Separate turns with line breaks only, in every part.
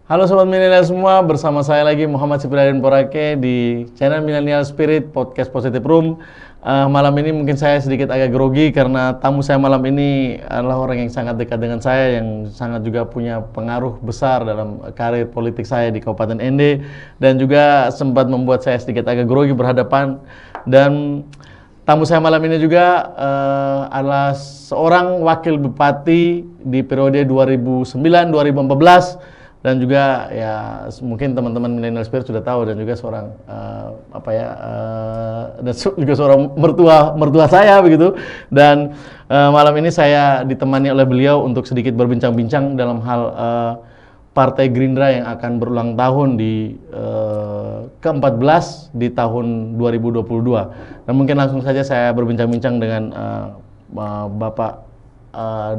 Halo Sobat Milenial semua, bersama saya lagi Muhammad Cipriadin Porake di channel Millennial Spirit Podcast Positive Room. Malam ini mungkin saya sedikit agak grogi karena tamu saya malam ini adalah orang yang sangat dekat dengan saya, yang sangat juga punya pengaruh besar dalam karir politik saya di Kabupaten Ende, dan juga sempat membuat saya sedikit agak grogi berhadapan. Dan tamu saya malam ini juga adalah seorang wakil bupati di periode 2009-2014, dan juga ya mungkin teman-teman Millennial Spirit sudah tahu, dan juga seorang dan juga seorang mertua saya begitu. Dan malam ini saya ditemani oleh beliau untuk sedikit berbincang-bincang dalam hal Partai Gerindra yang akan berulang tahun di ke-14 di tahun 2022. Dan mungkin langsung saja saya berbincang-bincang dengan Bapak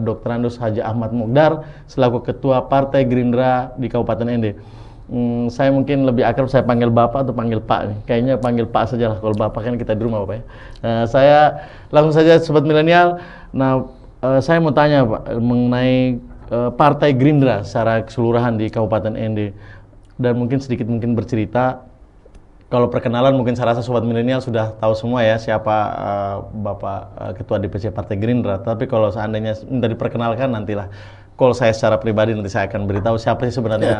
Dr. Andus Haji Ahmad Mokhtar selaku Ketua Partai Gerindra di Kabupaten Ende. Saya mungkin lebih akrab saya panggil Bapak atau panggil Pak nih. Kayaknya panggil Pak saja lah, kalau Bapak kan kita di rumah Bapak ya. Saya langsung saja Sobat Milenial. Saya mau tanya Pak mengenai Partai Gerindra secara keseluruhan di Kabupaten Ende, dan mungkin sedikit bercerita. Kalau perkenalan mungkin saya rasa Sobat Milenial sudah tahu semua ya siapa Bapak Ketua DPC Partai Gerindra. Tapi kalau seandainya minta diperkenalkan, nantilah. Kalau saya secara pribadi nanti saya akan beritahu siapa sih sebenarnya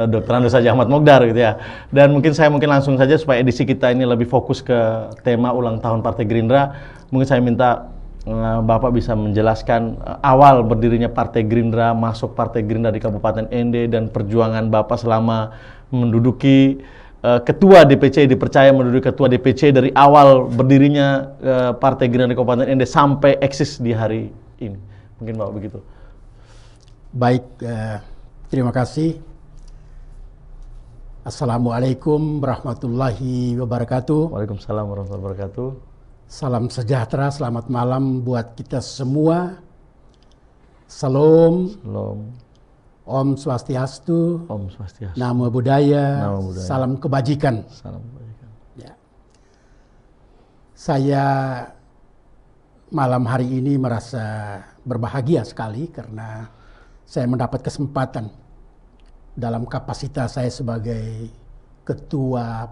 Dr. Andus Haji Ahmad Mokhtar gitu ya. Dan mungkin langsung saja supaya edisi kita ini lebih fokus ke tema ulang tahun Partai Gerindra. Mungkin saya minta Bapak bisa menjelaskan awal berdirinya Partai Gerindra, masuk Partai Gerindra di Kabupaten Ende, dan perjuangan Bapak selama menduduki Ketua DPC, dipercaya menduduki Ketua DPC dari awal berdirinya Partai Gerindra di Kabupaten Ende sampai eksis di hari ini. Mungkin Bapak begitu.
Baik, terima kasih. Assalamualaikum warahmatullahi wabarakatuh.
Waalaikumsalam warahmatullahi wabarakatuh.
Salam sejahtera, selamat malam buat kita semua. Salam. Om Swastiastu.
Om Swastiastu.
Namo Buddhaya. Salam kebajikan.
Salam kebajikan.
Ya. Saya malam hari ini merasa berbahagia sekali karena saya mendapat kesempatan dalam kapasitas saya sebagai Ketua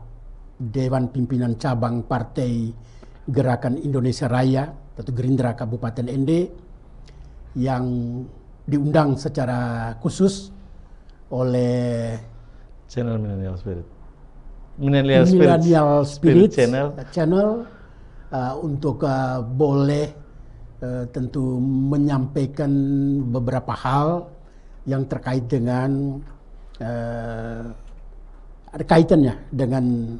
Dewan Pimpinan Cabang Partai Gerakan Indonesia Raya atau Gerindra Kabupaten Ende yang diundang secara khusus oleh
channel Millennial Spirit.
Millennial Spirit
channel
untuk boleh tentu menyampaikan beberapa hal yang terkait dengan ada kaitannya dengan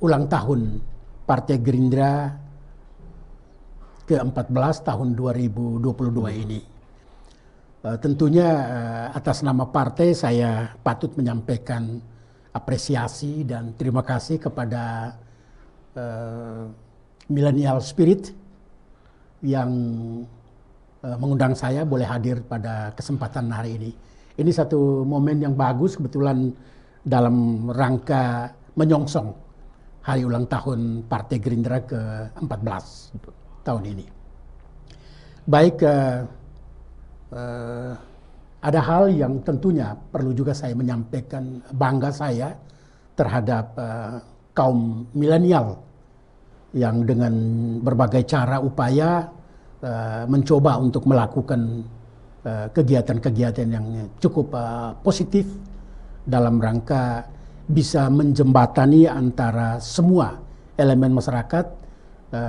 ulang tahun Partai Gerindra ke-14 tahun 2022 ini. Tentunya atas nama partai saya patut menyampaikan apresiasi dan terima kasih kepada Millennial Spirit yang mengundang saya boleh hadir pada kesempatan hari ini. Ini satu momen yang bagus kebetulan dalam rangka menyongsong hari ulang tahun Partai Gerindra ke-14 tahun ini. Baik, ada hal yang tentunya perlu juga saya menyampaikan bangga saya terhadap kaum milenial yang dengan berbagai cara upaya mencoba untuk melakukan kegiatan-kegiatan yang cukup positif dalam rangka bisa menjembatani antara semua elemen masyarakat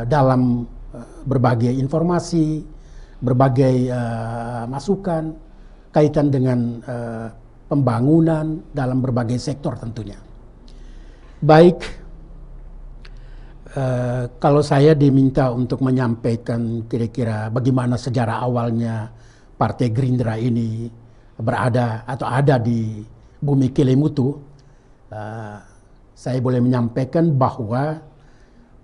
dalam berbagai informasi, berbagai masukan kaitan dengan pembangunan dalam berbagai sektor tentunya. Baik, kalau saya diminta untuk menyampaikan kira-kira bagaimana sejarah awalnya Partai Gerindra ini berada atau ada di bumi Kelimutu, saya boleh menyampaikan bahwa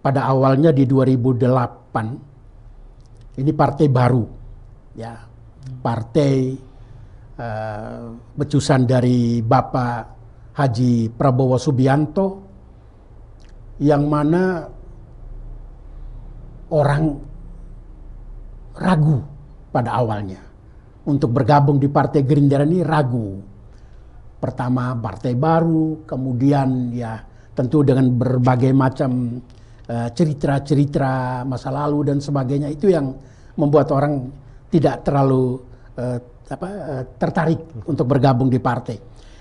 pada awalnya di 2008 ini partai baru, ya, partai becusan dari Bapak Haji Prabowo Subianto, yang mana orang ragu pada awalnya untuk bergabung di Partai Gerindra ini ragu. Pertama partai baru, kemudian ya tentu dengan berbagai macam cerita-cerita masa lalu dan sebagainya, itu yang membuat orang tidak terlalu tertarik untuk bergabung di partai.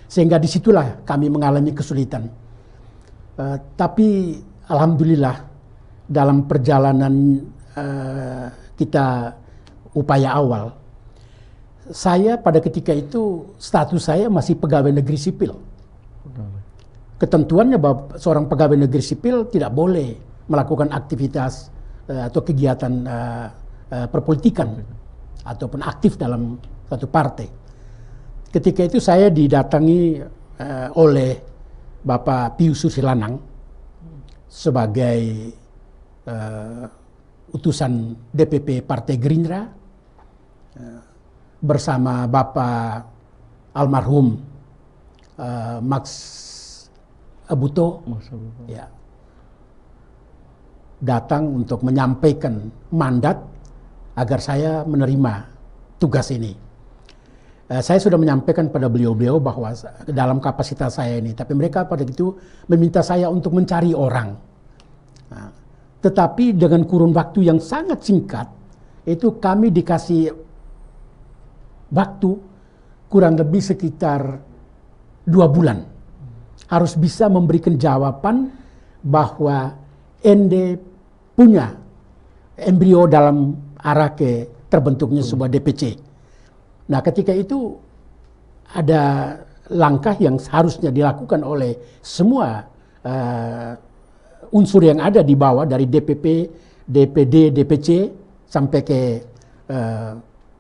Sehingga disitulah kami mengalami kesulitan. Tapi alhamdulillah dalam perjalanan kita upaya awal, saya pada ketika itu status saya masih pegawai negeri sipil. Ketentuannya bahwa seorang pegawai negeri sipil tidak boleh melakukan aktivitas atau kegiatan perpolitikan ataupun aktif dalam satu partai. Ketika itu saya didatangi oleh Bapak Pius Susilanang sebagai utusan DPP Partai Gerindra, bersama Bapak almarhum Max Abuto, ya, datang untuk menyampaikan mandat agar saya menerima tugas ini. Saya sudah menyampaikan pada beliau-beliau bahwa dalam kapasitas saya ini, tapi mereka pada itu meminta saya untuk mencari orang. Nah, tetapi dengan kurun waktu yang sangat singkat, itu kami dikasih waktu kurang lebih sekitar 2 bulan. Harus bisa memberikan jawaban bahwa ND punya embrio dalam arah ke terbentuknya sebuah DPC. Nah, ketika itu ada langkah yang harusnya dilakukan oleh semua unsur yang ada di bawah, dari DPP, DPD, DPC sampai ke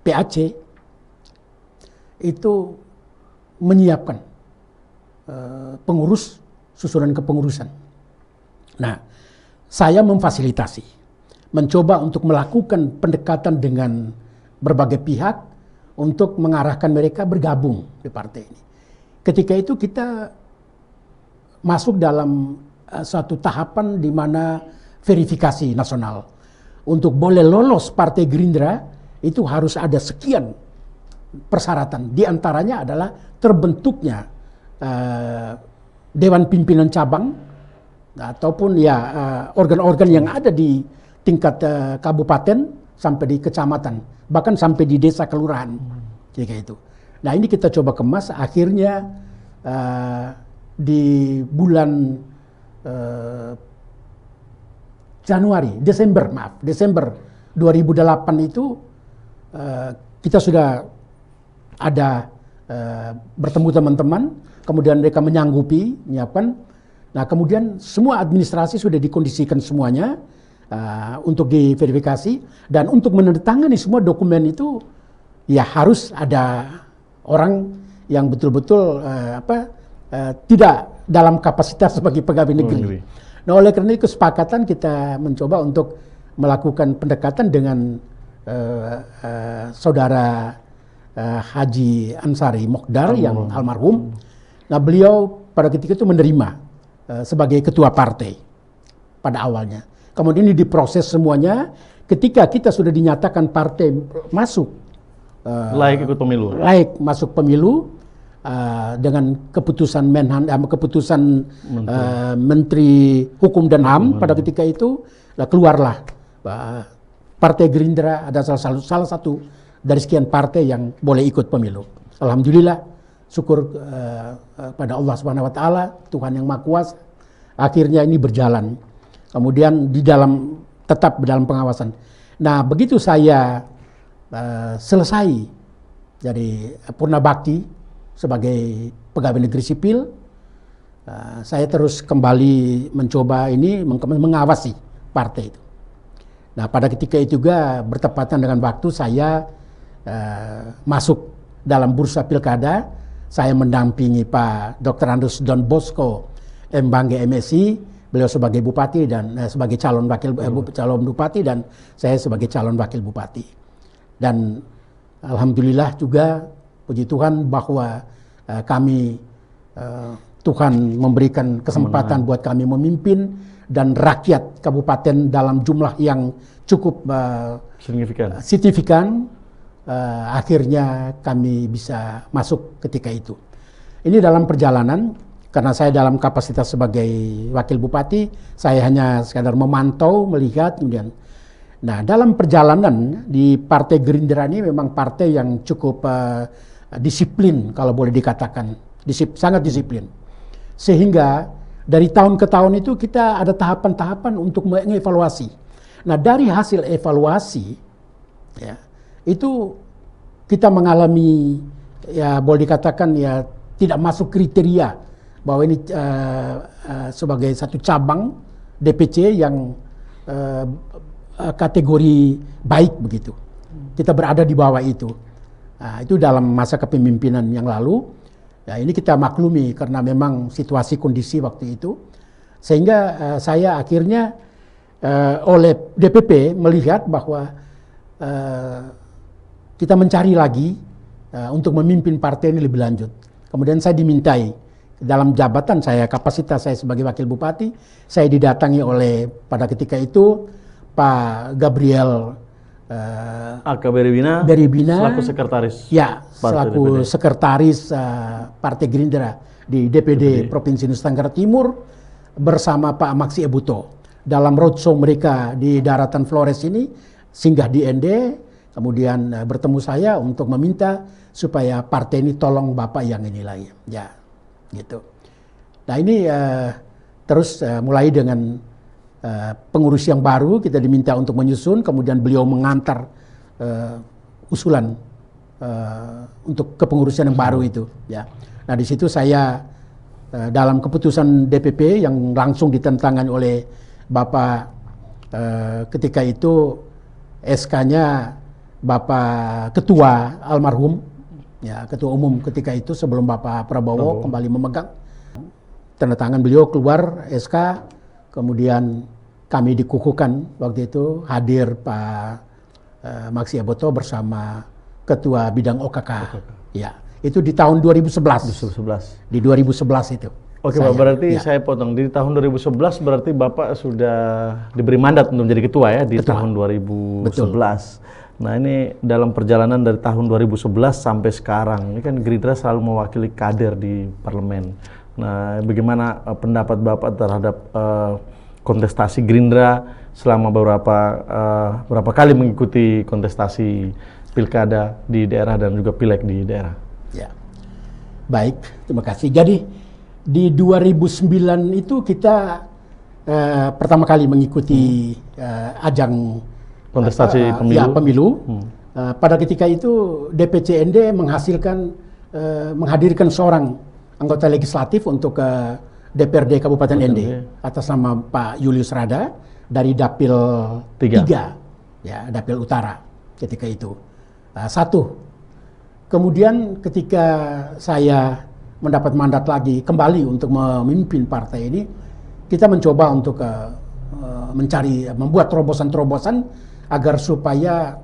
PAC, itu menyiapkan pengurus, susunan kepengurusan. Nah, saya memfasilitasi, mencoba untuk melakukan pendekatan dengan berbagai pihak untuk mengarahkan mereka bergabung di partai ini. Ketika itu kita masuk dalam suatu tahapan di mana verifikasi nasional. Untuk boleh lolos Partai Gerindra itu harus ada sekian persyaratan. Di antaranya adalah terbentuknya Dewan Pimpinan Cabang ataupun ya organ-organ yang ada di tingkat kabupaten sampai di kecamatan, bahkan sampai di desa kelurahan, kayak itu. Nah, ini kita coba kemas. Akhirnya di bulan Desember 2008 itu kita sudah ada bertemu teman-teman, kemudian mereka menyanggupi menyiapkan. Nah, kemudian semua administrasi sudah dikondisikan semuanya untuk diverifikasi, dan untuk menandatangani semua dokumen itu ya harus ada orang yang betul-betul tidak dalam kapasitas sebagai pegawai negeri. Nah, oleh karena itu kesepakatan kita mencoba untuk melakukan pendekatan dengan saudara Haji Ansari Mokdar yang almarhum. Nah, beliau pada ketika itu menerima sebagai ketua partai pada awalnya. Kemudian ini diproses semuanya. Ketika kita sudah dinyatakan partai masuk
layak ikut pemilu,
layak masuk pemilu dengan keputusan keputusan Menteri Hukum dan HAM pada ketika itu, keluarlah Partai Gerindra ada salah satu dari sekian partai yang boleh ikut pemilu. Alhamdulillah, syukur pada Allah Subhanahu Wa Taala, Tuhan yang Maha Kuasa. Akhirnya ini berjalan. Kemudian tetap dalam pengawasan. Nah, begitu saya selesai dari Purna Bakti sebagai pegawai negeri sipil, saya terus kembali mencoba mengawasi partai itu. Nah, pada ketika itu juga bertepatan dengan waktu saya masuk dalam bursa pilkada. Saya mendampingi Pak Dr. Andus Don Bosco Mbangge MSI, beliau sebagai bupati dan sebagai calon bupati, dan saya sebagai calon wakil bupati. Dan alhamdulillah juga puji Tuhan bahwa Tuhan memberikan kesempatan buat kami memimpin, dan rakyat kabupaten dalam jumlah yang cukup signifikan akhirnya kami bisa masuk ketika itu. Ini dalam perjalanan, karena saya dalam kapasitas sebagai wakil bupati, saya hanya sekadar memantau, melihat, kemudian. Nah, dalam perjalanan di Partai Gerindra ini memang partai yang cukup disiplin, kalau boleh dikatakan, sangat disiplin. Sehingga dari tahun ke tahun itu kita ada tahapan-tahapan untuk mengevaluasi. Nah, dari hasil evaluasi, ya, itu kita mengalami, ya boleh dikatakan ya tidak masuk kriteria bahwa ini sebagai satu cabang DPC yang kategori baik begitu. Kita berada di bawah itu. Nah, itu dalam masa kepemimpinan yang lalu. Ya, ini kita maklumi karena memang situasi kondisi waktu itu. Sehingga saya akhirnya oleh DPP melihat bahwa kita mencari lagi untuk memimpin partai ini lebih lanjut. Kemudian saya dimintai dalam jabatan saya, kapasitas saya sebagai wakil bupati, saya didatangi oleh pada ketika itu Pak Gabriel
Aka Beribina selaku sekretaris.
Ya, selaku sekretaris Partai Gerindra di DPD Provinsi Nusa Tenggara Timur bersama Pak Maksi Ebuto. Dalam roadshow mereka di daratan Flores ini singgah di ND, kemudian bertemu saya untuk meminta supaya partai ini tolong Bapak yang ini lagi. Ya, gitu. Nah, ini terus mulai dengan pengurus yang baru kita diminta untuk menyusun, kemudian beliau mengantar usulan untuk kepengurusan yang baru itu. Ya. Nah, di situ saya dalam keputusan DPP yang langsung ditentangkan oleh Bapak ketika itu SK-nya Bapak Ketua almarhum, ya Ketua Umum ketika itu sebelum Bapak Prabowo kembali memegang, tanda tangan beliau keluar SK, kemudian kami dikukuhkan waktu itu hadir Pak Maksi Aboto bersama Ketua Bidang OKK. Ya, itu di tahun 2011. Di 2011 itu.
Oke Pak, berarti saya potong. Di tahun 2011 berarti Bapak sudah diberi mandat untuk menjadi ketua ya di tahun 2011. Betul. Nah, ini dalam perjalanan dari tahun 2011 sampai sekarang, ini kan Gerindra selalu mewakili kader di parlemen. Nah, bagaimana pendapat Bapak terhadap kontestasi Gerindra selama beberapa kali mengikuti kontestasi pilkada di daerah dan juga pileg di daerah?
Ya, baik, terima kasih. Jadi di 2009 itu kita pertama kali mengikuti ajang
kontestasi pemilu.
Ya, pemilu. Pada ketika itu DPCND menghadirkan seorang anggota legislatif untuk DPRD Kabupaten ND atas nama Pak Julius Rada dari Dapil 3, ya Dapil Utara ketika itu. Satu. Kemudian ketika saya mendapat mandat lagi kembali untuk memimpin partai ini, kita mencoba untuk membuat terobosan-terobosan agar supaya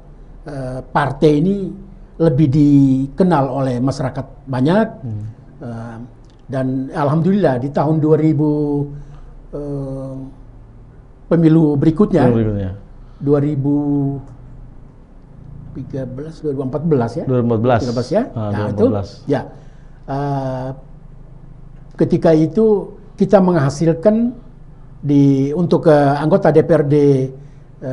partai ini lebih dikenal oleh masyarakat banyak. Dan alhamdulillah di tahun 2000 pemilu berikutnya 2014 ya.
2014
ya. Nah, 2014. Itu ya. Ketika itu kita menghasilkan untuk anggota DPRD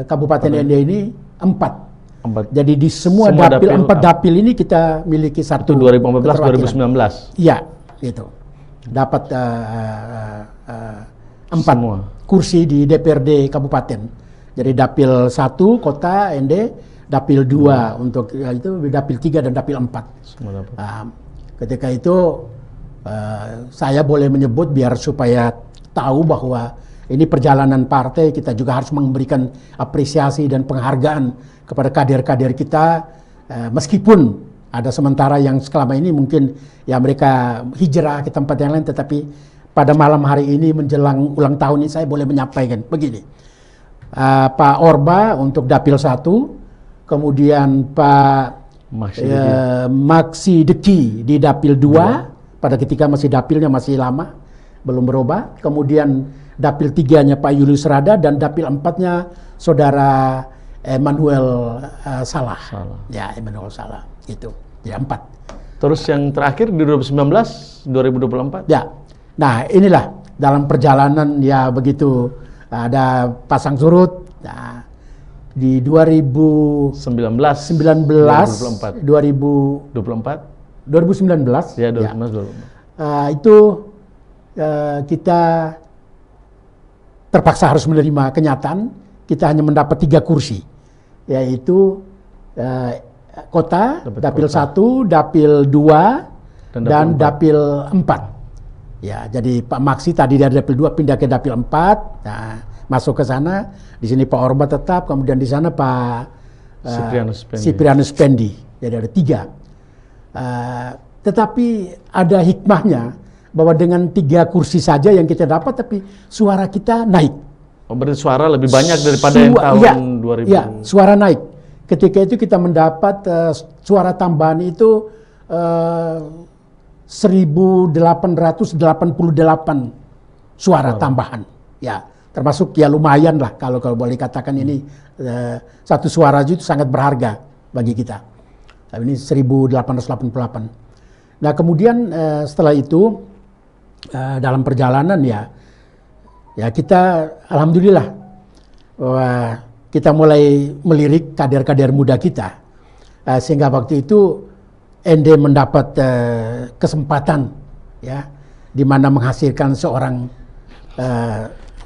Kabupaten ND ini 4. Jadi di semua dapil 4 dapil ini kita miliki satu.
Itu 2014 2019.
Iya, gitu. Dapat 4 kursi di DPRD Kabupaten. Jadi dapil 1 kota ND, dapil 2 untuk itu dapil 3 dan dapil 4. Ketika itu saya boleh menyebut biar supaya tahu bahwa ini perjalanan partai, kita juga harus memberikan apresiasi dan penghargaan kepada kader-kader kita, meskipun ada sementara yang selama ini mungkin ya mereka hijrah ke tempat yang lain, tetapi pada malam hari ini menjelang ulang tahun ini saya boleh menyampaikan begini. Pak Orba untuk dapil 1, kemudian Pak Maksi Deki di dapil 2, pada ketika masih dapilnya masih lama, belum berubah. Kemudian dapil 3-nya Pak Julius Rada dan dapil 4-nya Saudara Emmanuel Salah.
Salah.
Ya, Emmanuel Salah itu. Ya, 4.
Terus yang terakhir di 2019, 2024?
Ya. Nah, inilah dalam perjalanan ya begitu ada pasang surut. Nah, di 2019,
2024.
2019
Ya, 2019.
itu kita terpaksa harus menerima kenyataan kita hanya mendapat 3 kursi, yaitu kota, dapil 1, dapil 2, dan dapil 4. Ya, jadi Pak Maksi tadi dari dapil 2 pindah ke dapil 4, nah, masuk ke sana. Di sini Pak Orba tetap, kemudian di sana Pak Siprianus Pendi. Jadi ada 3. Tetapi ada hikmahnya bahwa dengan 3 kursi saja yang kita dapat, tapi suara kita naik.
Oh, berarti suara lebih banyak daripada yang tahun 2000.
Iya, suara naik. Ketika itu kita mendapat suara tambahan itu 1.888 suara tambahan. Ya, termasuk ya lumayan lah kalau boleh katakan ini satu suara itu sangat berharga bagi kita. Tapi ini 1.888. Nah, kemudian setelah itu dalam perjalanan ya kita alhamdulillah bahwa kita mulai melirik kader-kader muda kita, sehingga waktu itu ND mendapat kesempatan ya di mana menghasilkan seorang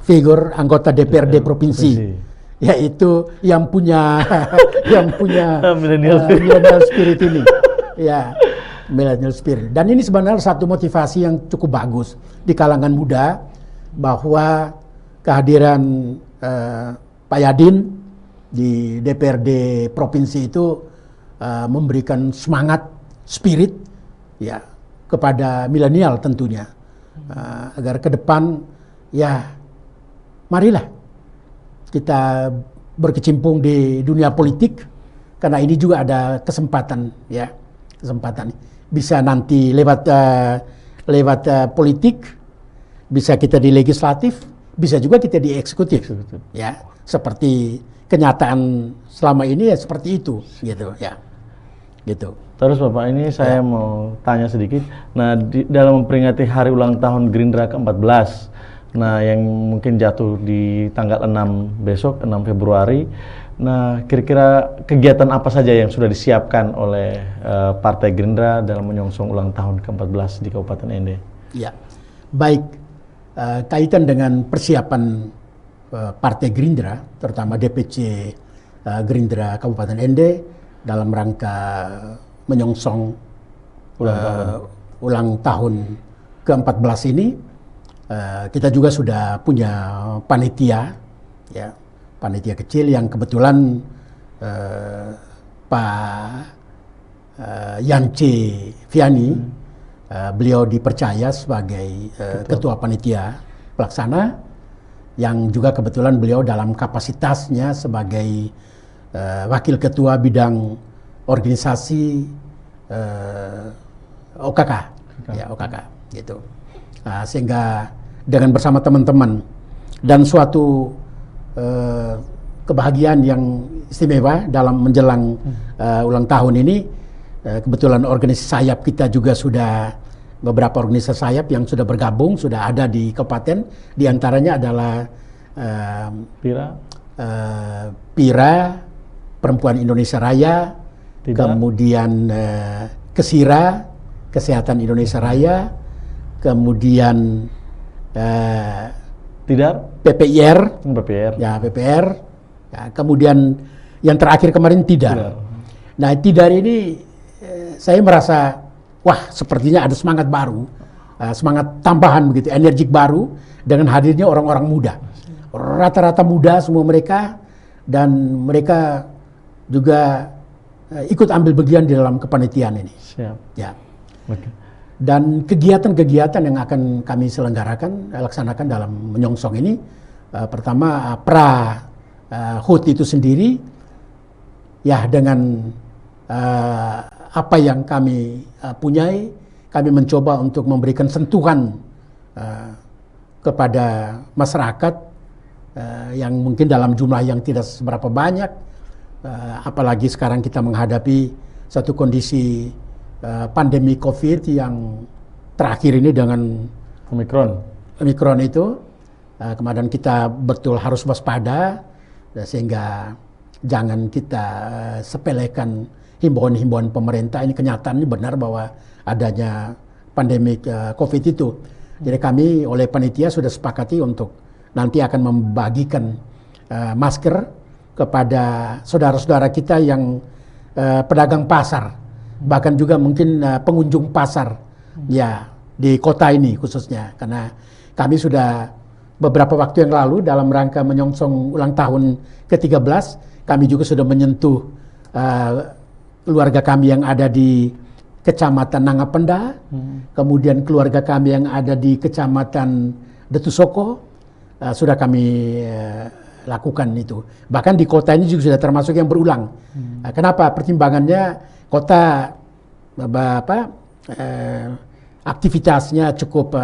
figur anggota DPRD provinsi, yaitu yang punya millennial spirit ini, ya, millennial spirit. Dan ini sebenarnya satu motivasi yang cukup bagus di kalangan muda, bahwa kehadiran Pak Yadin di DPRD provinsi itu memberikan semangat, spirit ya kepada milenial tentunya, agar ke depan ya marilah kita berkecimpung di dunia politik, karena ini juga ada kesempatan ya, kesempatan bisa nanti lewat politik, bisa kita di legislatif, bisa juga kita di eksekutif. Ya, seperti kenyataan selama ini ya seperti itu gitu ya. Gitu.
Terus Bapak, ini saya mau tanya sedikit. Nah, dalam memperingati hari ulang tahun Gerindra ke-14, nah yang mungkin jatuh di tanggal 6 besok, 6 Februari. Nah, kira-kira kegiatan apa saja yang sudah disiapkan oleh Partai Gerindra dalam menyongsong ulang tahun ke-14 di Kabupaten Ende? Ya,
baik. Kaitan dengan persiapan Partai Gerindra, terutama DPC Gerindra Kabupaten Ende dalam rangka menyongsong ulang tahun ke-14 ini, kita juga sudah punya panitia, ya, panitia kecil yang kebetulan Pak Yance Viani, beliau dipercaya sebagai ketua panitia pelaksana, yang juga kebetulan beliau dalam kapasitasnya sebagai wakil ketua bidang organisasi OKK, ya OKK gitu. Sehingga dengan bersama teman-teman dan suatu kebahagiaan yang istimewa dalam menjelang ulang tahun ini, kebetulan organisasi sayap kita juga sudah, beberapa organisasi sayap yang sudah bergabung, sudah ada di kabupaten, diantaranya adalah PIRA, Perempuan Indonesia Raya, kemudian Kesira, Kesehatan Indonesia Raya, kemudian PPIR, ya PPR, ya, kemudian yang terakhir kemarin Tidar. Nah, Tidar ini saya merasa wah, sepertinya ada semangat baru, semangat tambahan begitu, energik baru dengan hadirnya orang-orang muda. Rata-rata muda semua mereka, dan mereka juga ikut ambil bagian di dalam kepanitiaan ini. Siap. Ya. Okay. Dan kegiatan-kegiatan yang akan kami laksanakan dalam menyongsong ini, pertama HUT itu sendiri, ya dengan apa yang kami punyai, kami mencoba untuk memberikan sentuhan kepada masyarakat yang mungkin dalam jumlah yang tidak seberapa banyak, apalagi sekarang kita menghadapi satu kondisi pandemi COVID yang terakhir ini dengan Omikron itu, kemudian kita betul harus waspada, sehingga jangan kita sepelekan himbauan-himbauan pemerintah. Ini kenyataannya benar bahwa adanya pandemi COVID itu. Jadi kami oleh panitia sudah sepakati untuk nanti akan membagikan masker kepada saudara-saudara kita yang pedagang pasar, bahkan juga mungkin pengunjung pasar ya di kota ini khususnya, karena kami sudah beberapa waktu yang lalu dalam rangka menyongsong ulang tahun ke-13 kami juga sudah menyentuh keluarga kami yang ada di Kecamatan Nangapenda, kemudian keluarga kami yang ada di Kecamatan Detusoko, sudah kami lakukan itu. Bahkan di kota ini juga sudah termasuk yang berulang. Kenapa? Pertimbangannya kota aktivitasnya cukup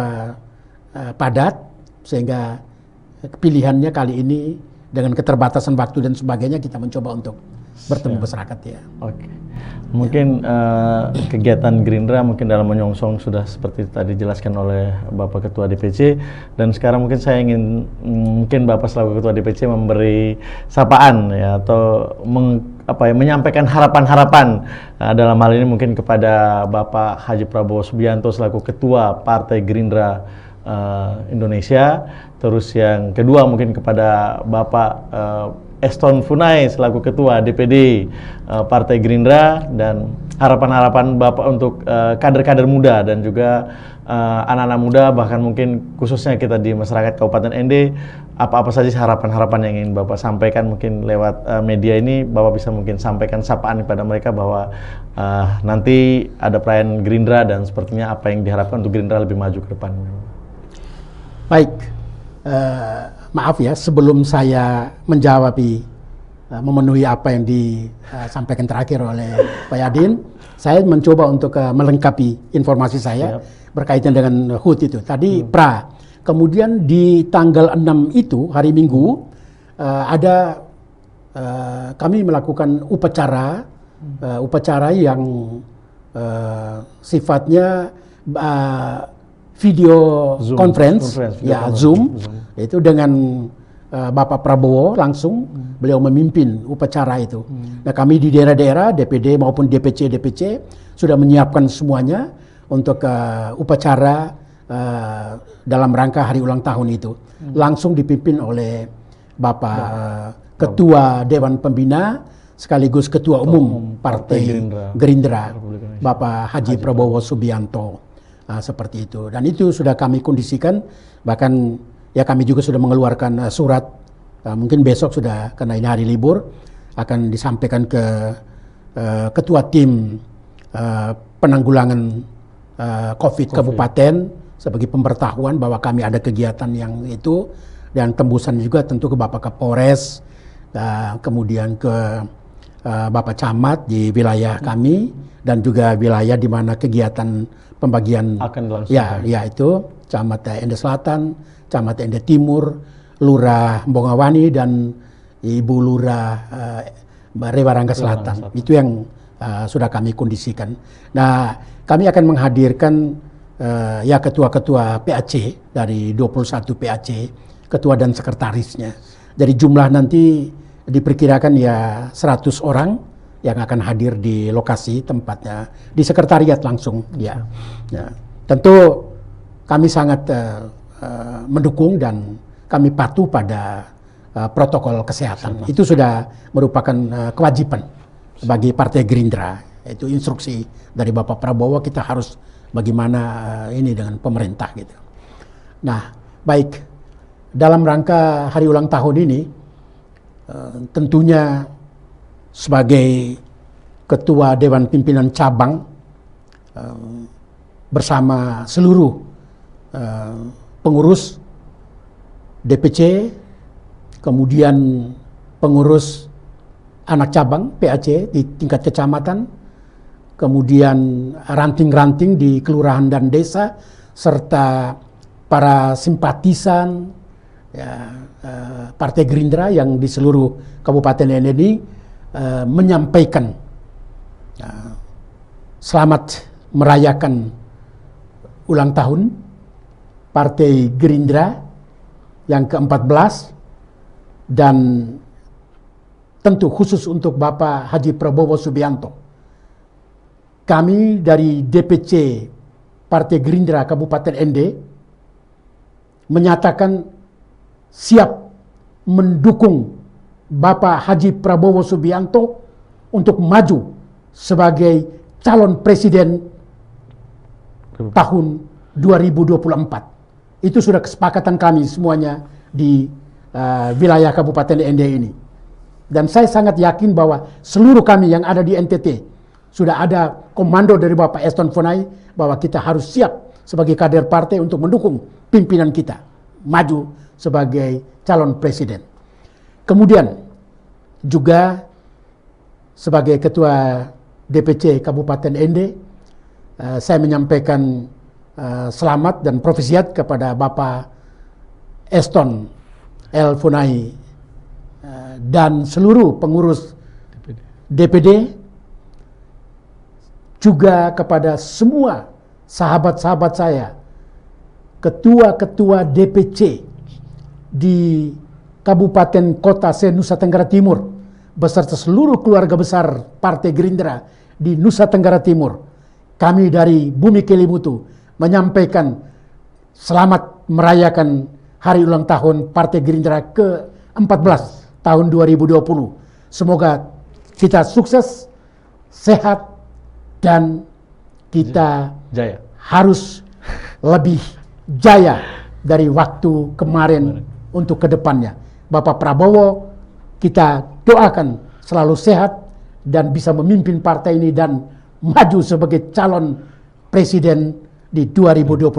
padat, sehingga pilihannya kali ini dengan keterbatasan waktu dan sebagainya kita mencoba untuk bertemu masyarakat ya.
Oke. Mungkin kegiatan Gerindra mungkin dalam menyongsong sudah seperti tadi dijelaskan oleh Bapak Ketua DPC, dan sekarang mungkin saya ingin mungkin Bapak selaku Ketua DPC memberi sapaan ya, atau menyampaikan harapan-harapan dalam hal ini mungkin kepada Bapak Haji Prabowo Subianto selaku Ketua Partai Gerindra Indonesia, terus yang kedua mungkin kepada Bapak Eston Funai selaku Ketua DPD Partai Gerindra, dan harapan-harapan Bapak untuk kader-kader muda dan juga anak-anak muda, bahkan mungkin khususnya kita di masyarakat Kabupaten ND, apa-apa saja harapan-harapan yang ingin Bapak sampaikan mungkin lewat media ini. Bapak bisa mungkin sampaikan sapaan kepada mereka bahwa nanti ada perayaan Gerindra dan sepertinya apa yang diharapkan untuk Gerindra lebih maju ke depan.
Baik. Maaf ya, sebelum saya menjawab memenuhi apa yang disampaikan terakhir oleh Pak Yadin, saya mencoba untuk melengkapi informasi saya berkaitan dengan HUT itu. Tadi kemudian di tanggal 6 itu, hari Minggu, kami melakukan upacara yang sifatnya video conference, Zoom, itu dengan Bapak Prabowo langsung, beliau memimpin upacara itu. Nah, kami di daerah-daerah DPD maupun DPC sudah menyiapkan semuanya untuk upacara dalam rangka hari ulang tahun itu. Langsung dipimpin oleh Bapak Ketua Dewan Pembina sekaligus Ketua Umum Partai Gerindra, Bapak Haji Prabowo Subianto. Seperti itu, dan itu sudah kami kondisikan, bahkan ya kami juga sudah mengeluarkan surat, mungkin besok sudah, karena ini hari libur, akan disampaikan ke Ketua Tim Penanggulangan COVID Kabupaten sebagai pemberitahuan bahwa kami ada kegiatan yang itu, dan tembusan juga tentu ke Bapak Kapolres, kemudian ke Bapak Camat di wilayah kami, dan juga wilayah di mana kegiatan pembagian
akan
ya itu Camat Ende Selatan, Camat Ende Timur, Lurah Bongawani, dan Ibu Lurah Rewarangga Selatan. Itu yang sudah kami kondisikan. Nah, kami akan menghadirkan ya ketua-ketua PAC dari 21 PAC, ketua dan sekretarisnya. Dari jumlah nanti diperkirakan ya 100 orang yang akan hadir di lokasi tempatnya, di sekretariat langsung. Ya, tentu kami sangat mendukung dan kami patuh pada protokol kesehatan. Itu sudah merupakan kewajiban bagi Partai Gerindra. Itu instruksi dari Bapak Prabowo, kita harus bagaimana ini dengan pemerintah gitu. Nah, baik, dalam rangka hari ulang tahun ini, tentunya sebagai Ketua Dewan Pimpinan Cabang bersama seluruh pengurus DPC, kemudian pengurus anak cabang PAC di tingkat kecamatan, kemudian ranting-ranting di kelurahan dan desa, serta para simpatisan ya, Partai Gerindra yang di seluruh Kabupaten ini, menyampaikan selamat merayakan ulang tahun Partai Gerindra yang ke-14, dan tentu khusus untuk Bapak Haji Prabowo Subianto. Kami dari DPC Partai Gerindra Kabupaten ND menyatakan siap mendukung Bapak Haji Prabowo Subianto untuk maju sebagai calon presiden tahun 2024. Itu sudah kesepakatan kami semuanya di wilayah Kabupaten ND ini. Dan saya sangat yakin bahwa seluruh kami yang ada di NTT sudah ada komando dari Bapak Eston Fonai bahwa kita harus siap sebagai kader partai untuk mendukung pimpinan kita maju sebagai calon presiden. Kemudian juga sebagai ketua DPC Kabupaten ND, saya menyampaikan selamat dan profisiat kepada Bapak Eston El Fonai dan seluruh pengurus DPD, juga kepada semua sahabat-sahabat saya, ketua-ketua DPC di Kabupaten Kota se-Nusa Tenggara Timur beserta seluruh keluarga besar Partai Gerindra di Nusa Tenggara Timur. Kami dari Bumi Kelimutu menyampaikan selamat merayakan hari ulang tahun Partai Gerindra ke-14 tahun 2020. Semoga kita sukses, sehat, dan kita
jaya.
Harus lebih jaya dari waktu kemarin untuk kedepannya. Bapak Prabowo, kita doakan selalu sehat dan bisa memimpin partai ini dan maju sebagai calon presiden di 2024.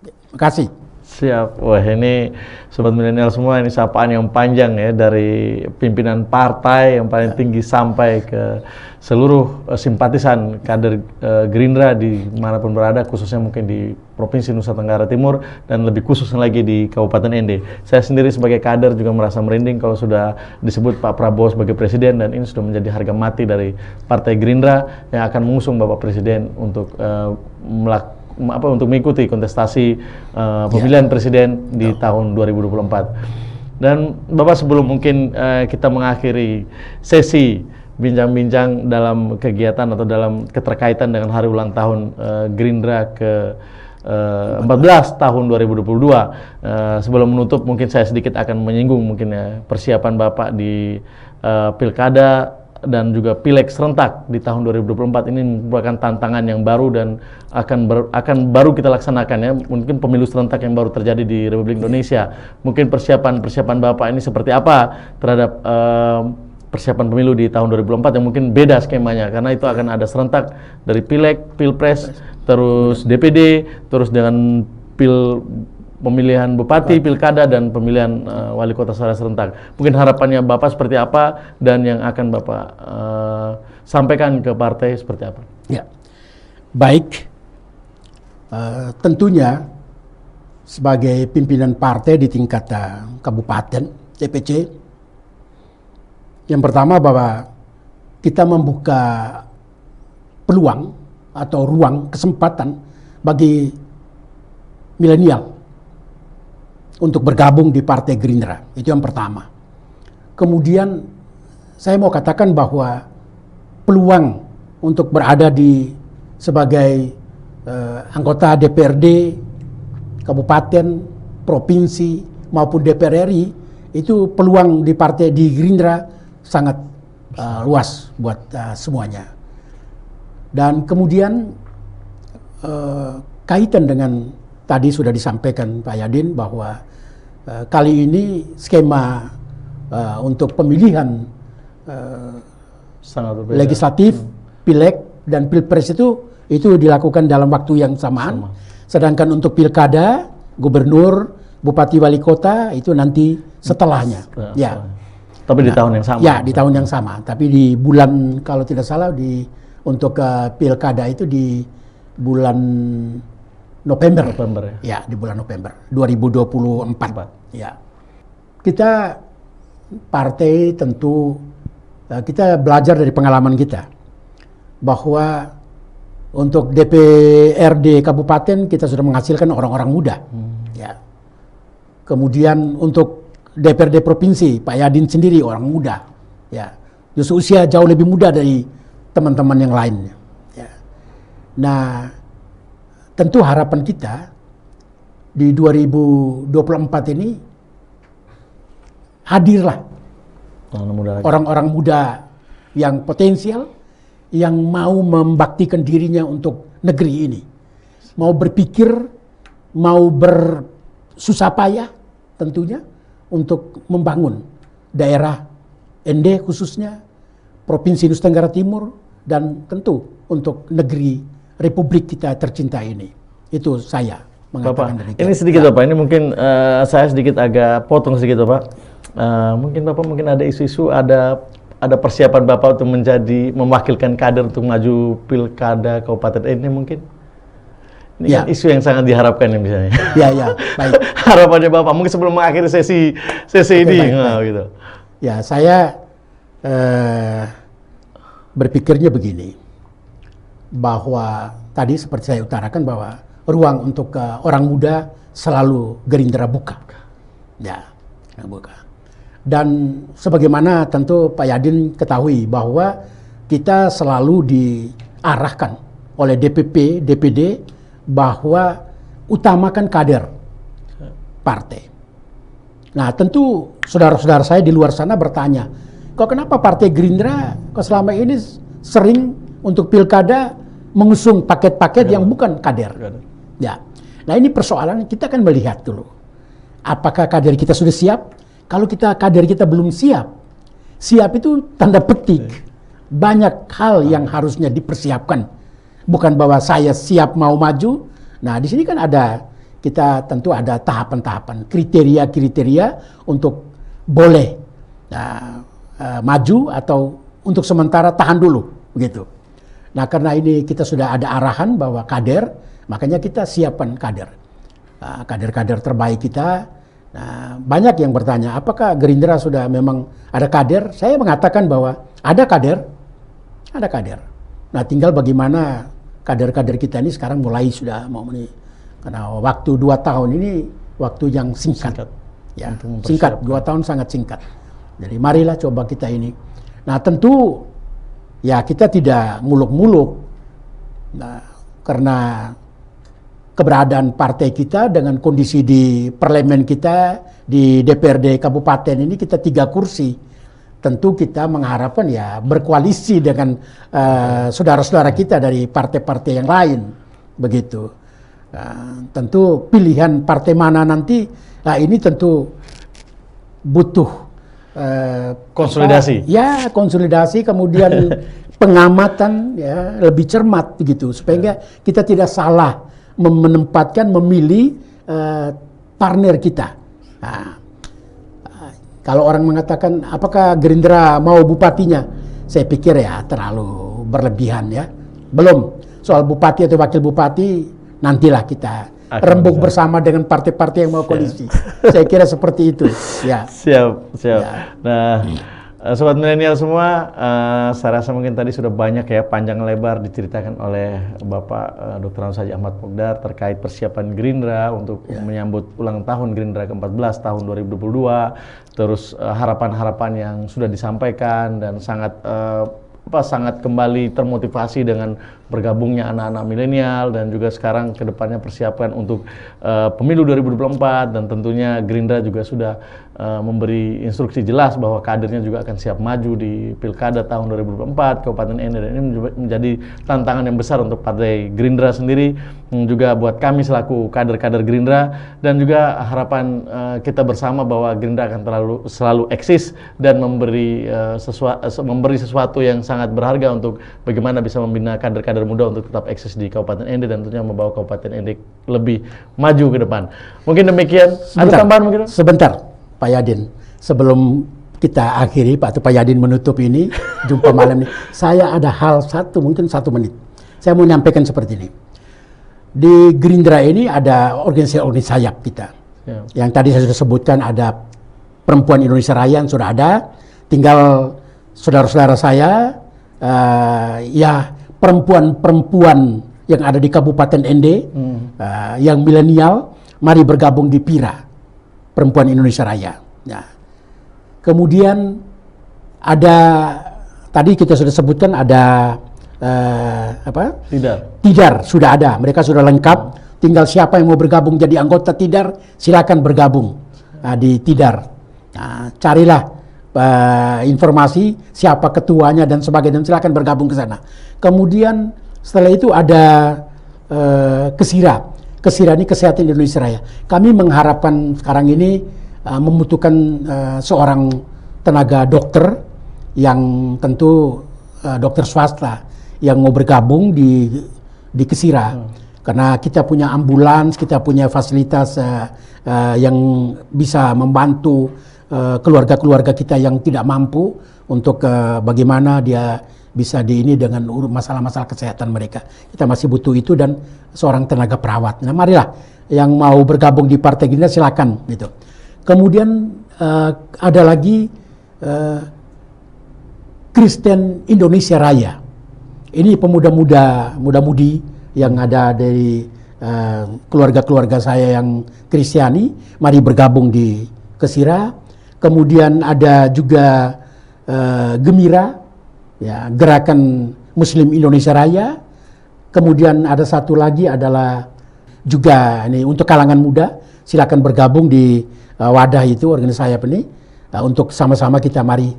Terima kasih.
Siap. Wah, ini sobat milenial semua, ini sapaan yang panjang ya, dari pimpinan partai yang paling tinggi sampai ke seluruh simpatisan kader Gerindra di manapun berada, khususnya mungkin di Provinsi Nusa Tenggara Timur dan lebih khususnya lagi di Kabupaten ND. Saya sendiri sebagai kader juga merasa merinding kalau sudah disebut Pak Prabowo sebagai presiden, dan ini sudah menjadi harga mati dari Partai Gerindra yang akan mengusung Bapak Presiden untuk untuk mengikuti kontestasi pemilihan presiden di tahun 2024. Dan Bapak, sebelum mungkin kita mengakhiri sesi bincang-bincang dalam kegiatan atau dalam keterkaitan dengan hari ulang tahun Gerindra ke 14 tahun 2022, sebelum menutup mungkin saya sedikit akan menyinggung mungkin ya persiapan Bapak di Pilkada dan juga Pileg serentak di tahun 2024. Ini merupakan tantangan yang baru dan akan baru kita laksanakan ya. Mungkin pemilu serentak yang baru terjadi di Republik Indonesia. Mungkin persiapan Bapak ini seperti apa terhadap persiapan pemilu di tahun 2024 yang mungkin beda skemanya, karena itu akan ada serentak dari Pileg, Pilpres, terus DPD, terus dengan pemilihan bupati, pilkada, dan pemilihan wali kota secara serentak. Mungkin harapannya Bapak seperti apa dan yang akan Bapak sampaikan ke partai seperti apa?
Ya, baik. Tentunya sebagai pimpinan partai di tingkat kabupaten DPC, yang pertama bahwa kita membuka peluang atau ruang kesempatan bagi milenial untuk bergabung di Partai Gerindra. Itu yang pertama. Kemudian saya mau katakan bahwa peluang untuk berada sebagai anggota DPRD kabupaten, provinsi maupun DPR RI, itu peluang di partai di Gerindra sangat luas buat semuanya. Dan kemudian kaitan dengan tadi sudah disampaikan Pak Yadin bahwa kali ini skema untuk pemilihan legislatif, pileg dan pilpres itu dilakukan dalam waktu yang samaan. Sedangkan untuk pilkada, gubernur, bupati, wali kota itu nanti setelahnya. Ya.
Tapi di tahun yang sama.
Ya, di tahun yang sama. Tapi di bulan, kalau tidak salah, untuk pilkada itu di bulan November ya. Ya, di bulan November 2024. Ya. Kita partai tentu kita belajar dari pengalaman kita bahwa untuk DPRD kabupaten kita sudah menghasilkan orang-orang muda. Ya. Kemudian untuk DPRD provinsi Pak Yadin sendiri orang muda. Ya. Justru usia jauh lebih muda dari teman-teman yang lainnya. Ya. Nah, tentu harapan kita di 2024 ini hadirlah orang-orang muda yang potensial, yang mau membaktikan dirinya untuk negeri ini, mau berpikir, mau bersusah payah tentunya untuk membangun daerah ND khususnya, Provinsi Nusa Tenggara Timur, dan tentu untuk negeri Republik kita tercinta ini. Itu saya mengatakan
Bapak, ini sedikit Bapak, ini mungkin saya sedikit agak potong sedikit Bapak. Mungkin Bapak ada isu-isu, ada persiapan Bapak untuk mewakilkan kader untuk maju pilkada kabupaten ini mungkin? Ini kan isu yang sangat diharapkan ya misalnya.
Ya, baik.
Harapannya Bapak mungkin sebelum mengakhiri sesi ini,
baik.
Gitu.
Ya, saya berpikirnya begini, bahwa tadi seperti saya utarakan bahwa ruang untuk orang muda selalu Gerindra buka. Ya, buka. Dan sebagaimana tentu Pak Yadin ketahui bahwa kita selalu diarahkan oleh DPP, DPD bahwa utamakan kader partai. Nah, tentu saudara-saudara saya di luar sana bertanya, kok kenapa Partai Gerindra kok selama ini sering untuk pilkada mengusung paket-paket yang bukan kader? Ya. Nah, ini persoalan kita akan melihat dulu. Apakah kader kita sudah siap? Kalau kader kita belum siap, siap itu tanda petik. Banyak hal yang harusnya dipersiapkan. Bukan bahwa saya siap mau maju. Nah, di sini kan kita tentu ada tahapan-tahapan, kriteria-kriteria untuk boleh maju atau untuk sementara tahan dulu, begitu. Nah, karena ini kita sudah ada arahan bahwa kader, makanya kita siapkan kader. Kader-kader terbaik kita. Nah, banyak yang bertanya, apakah Gerindra sudah memang ada kader? Saya mengatakan bahwa ada kader. Nah, tinggal bagaimana kader-kader kita ini sekarang mulai sudah mau karena waktu 2 tahun ini waktu yang singkat. Ya, singkat, 2 tahun sangat singkat. Jadi marilah coba kita ini. Nah, tentu ya kita tidak muluk-muluk. Nah, karena keberadaan partai kita dengan kondisi di parlemen kita, di DPRD kabupaten ini kita 3 kursi. Tentu kita mengharapkan ya berkoalisi dengan saudara-saudara kita dari partai-partai yang lain. Begitu. Tentu pilihan partai mana nanti, ini tentu butuh
konsolidasi.
Konsolidasi, kemudian pengamatan ya lebih cermat begitu supaya kita tidak salah memilih partner kita. Nah, kalau orang mengatakan apakah Gerindra mau bupatinya, saya pikir ya terlalu berlebihan ya. Belum, soal bupati atau wakil bupati nantilah kita rembuk bersama dengan partai-partai yang mau koalisi. Saya kira seperti itu. Ya.
Siap.
Ya.
Nah, sobat milenial semua, saya rasa mungkin tadi sudah banyak ya panjang lebar diceritakan oleh Bapak Dr. Andus Haji Ahmad Mukdar terkait persiapan Gerindra untuk menyambut ulang tahun Gerindra ke-14 tahun 2022, terus harapan-harapan yang sudah disampaikan dan sangat kembali termotivasi dengan bergabungnya anak-anak milenial dan juga sekarang ke depannya persiapan untuk pemilu 2024 dan tentunya Gerindra juga sudah memberi instruksi jelas bahwa kadernya juga akan siap maju di pilkada tahun 2024 Kabupaten ND, dan ini menjadi tantangan yang besar untuk Partai Gerindra sendiri, juga buat kami selaku kader-kader Gerindra, dan juga harapan kita bersama bahwa Gerindra akan selalu eksis dan memberi sesuatu yang sangat berharga untuk bagaimana bisa membina kader-kader muda untuk tetap eksis di Kabupaten ND dan tentunya membawa Kabupaten ND lebih maju ke depan. Mungkin demikian. Ada tambahan mungkin?
Sebentar, Pak Yadin. Sebelum kita akhiri, Pak Yadin menutup ini, jumpa malam ini. Saya ada hal mungkin 1 menit. Saya mau menyampaikan seperti ini. Di Gerindra ini ada organisasi sayap kita. Yang tadi saya sudah sebutkan, ada Perempuan Indonesia Raya yang sudah ada. Tinggal saudara-saudara saya, ya perempuan-perempuan yang ada di Kabupaten Ende, yang milenial, mari bergabung di PIRA, Perempuan Indonesia Raya. Ya. Kemudian ada, tadi kita sudah sebutkan ada Tidar sudah ada, mereka sudah lengkap. Tinggal siapa yang mau bergabung jadi anggota Tidar, silakan bergabung di Tidar. Carilah informasi siapa ketuanya dan sebagainya, dan silakan bergabung ke sana. Kemudian setelah itu ada Kesira. Kesira ini Kesehatan Indonesia Raya. Kami mengharapkan sekarang ini membutuhkan seorang tenaga dokter yang tentu dokter swasta yang mau bergabung di Kesira. Karena kita punya ambulans, kita punya fasilitas yang bisa membantu keluarga-keluarga kita yang tidak mampu untuk bagaimana dia bisa ini dengan masalah-masalah kesehatan mereka. Kita masih butuh itu dan seorang tenaga perawat. Nah, marilah yang mau bergabung di Partai Gerindra silakan gitu. Kemudian ada lagi Kristen Indonesia Raya. Ini pemuda-muda, muda-mudi yang ada dari keluarga-keluarga saya yang Kristiani, mari bergabung di Kesira. Kemudian ada juga Gemira, ya, Gerakan Muslim Indonesia Raya. Kemudian ada satu lagi adalah juga ini untuk kalangan muda, silakan bergabung di wadah itu, organisasi saya ini, untuk sama-sama kita mari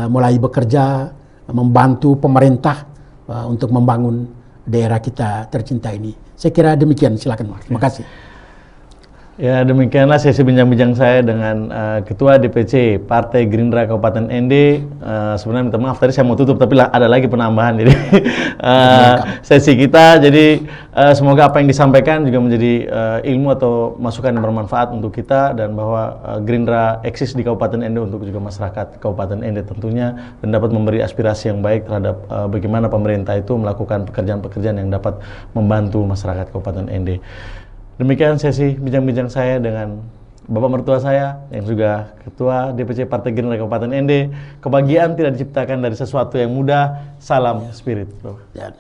mulai bekerja, membantu pemerintah untuk membangun daerah kita tercinta ini. Saya kira demikian, silakan Mas. Terima kasih.
Ya, demikianlah sesi bincang-bincang saya dengan Ketua DPC Partai Gerindra Kabupaten Ende. Sebenarnya minta maaf tadi saya mau tutup, tapi ada lagi penambahan. Jadi sesi kita, jadi semoga apa yang disampaikan juga menjadi ilmu atau masukan yang bermanfaat untuk kita, dan bahwa Gerindra eksis di Kabupaten Ende untuk juga masyarakat Kabupaten Ende tentunya, dan dapat memberi aspirasi yang baik terhadap bagaimana pemerintah itu melakukan pekerjaan-pekerjaan yang dapat membantu masyarakat Kabupaten Ende. Demikian sesi bincang-bincang saya dengan Bapak mertua saya yang juga Ketua DPC Partai Gerindra Kabupaten Ende. Kebahagiaan tidak diciptakan dari sesuatu yang mudah. Salam spirit, bro. Ya.